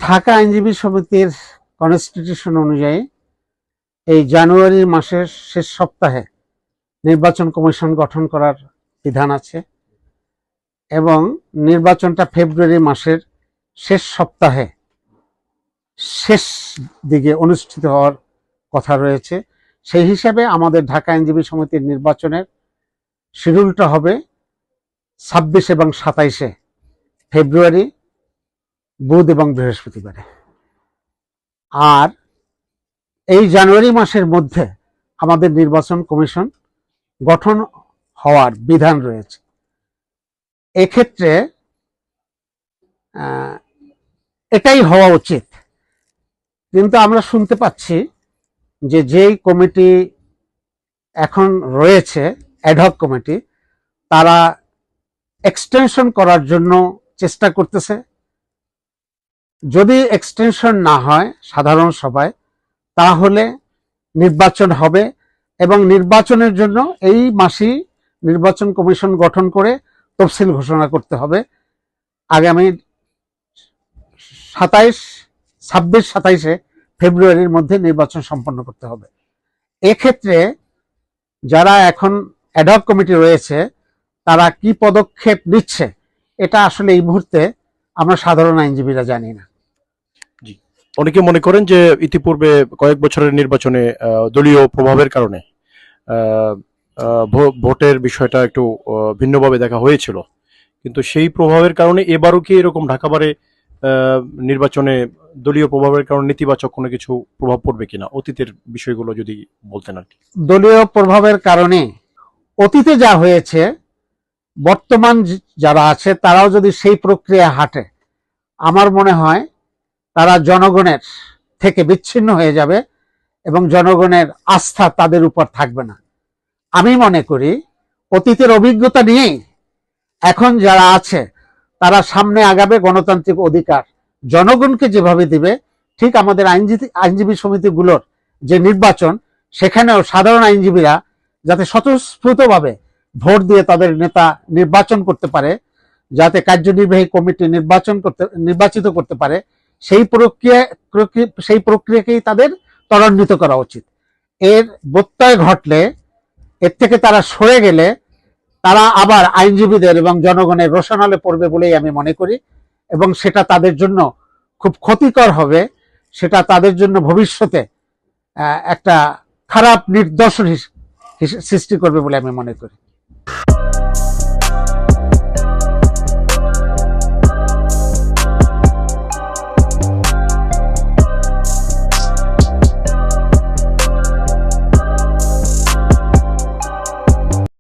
ঢাকা আইনজীবী সমিতির কনস্টিটিউশন অনুযায়ী এই জানুয়ারি মাসের শেষ সপ্তাহে নির্বাচন কমিশন গঠন করার বিধান আছে এবং নির্বাচনটা ফেব্রুয়ারি মাসের শেষ সপ্তাহে শেষ দিকে অনুষ্ঠিত হওয়ার কথা রয়েছে। সেই হিসাবে আমাদের ঢাকা আইনজীবী সমিতির নির্বাচনের শিডিউলটা হবে 26 এবং 27 ফেব্রুয়ারি, বুধ এবং বৃহস্পতিবারে। আর এই জানুয়ারি মাসের মধ্যে আমাদের নির্বাচন কমিশন গঠন হওয়ার বিধান রয়েছে। এক্ষেত্রে এটাই হওয়া উচিত, কিন্তু আমরা শুনতে পাচ্ছি যে যেই কমিটি এখন রয়েছে অ্যাডহক কমিটি, তারা এক্সটেনশন করার জন্য চেষ্টা করতেছে। যদি এক্সটেনশন না হয় সাধারণ সভায়, তাহলে নির্বাচন হবে এবং নির্বাচনের জন্য এই মাসেই নির্বাচন কমিশন গঠন করে তফসিল ঘোষণা করতে হবে। আগামী 26-27 ফেব্রুয়ারির মধ্যে নির্বাচন সম্পন্ন করতে হবে। এক্ষেত্রে যারা এখন অ্যাডহক কমিটি রয়েছে তারা কি পদক্ষেপ নিচ্ছে এটা আসলে এই মুহূর্তে আমরা সাধারণ আইনজীবীরা জানি না। অনেকে মনে করেন যে ইতিপূর্বে কয়েক বছরের নির্বাচনে দলীয় প্রভাবের কারণে ভোটের বিষয়টা একটু ভিন্নভাবে দেখা হয়েছিল, কিন্তু সেই প্রভাবের কারণে এবারও কি এরকম ঢাকা বারে নির্বাচনে দলীয় প্রভাবের কারণে নেতিবাচক কোনো কিছু প্রভাব পড়বে কিনা, অতীতের বিষয়গুলো যদি বলতেন আর কি। দলীয় প্রভাবের কারণে অতীতে যা হয়েছে, বর্তমান যারা আছে তারাও যদি সেই প্রক্রিয়া হাঁটে, আমার মনে হয় তারা জনগণের থেকে বিচ্ছিন্ন হয়ে যাবে এবং জনগণের আস্থা তাদের উপর থাকবে না। আমি মনে করি অতীতের অভিজ্ঞতা নিয়েই এখন যারা আছে তারা সামনে আগাবে। গণতান্ত্রিক অধিকার জনগণকে যেভাবে দিবে, ঠিক আমাদের আইনজীবী সমিতিগুলোর যে নির্বাচন, সেখানেও সাধারণ আইনজীবীরা যাতে স্বতঃস্ফূর্তভাবে ভোট দিয়ে তাদের নেতা নির্বাচন করতে পারে, যাতে কার্যনির্বাহী কমিটি নির্বাচিত করতে পারে, সেই প্রক্রিয়াকেই তাদের ত্বরান্বিত করা উচিত। এর ব্যত্যয় ঘটলে, এর থেকে তারা সরে গেলে, তারা আবার আইনজীবীদের এবং জনগণের রোষানলে পড়বে বলেই আমি মনে করি এবং সেটা তাদের জন্য খুব ক্ষতিকর হবে। সেটা তাদের জন্য ভবিষ্যতে একটা খারাপ নিদর্শন সৃষ্টি করবে বলে আমি মনে করি।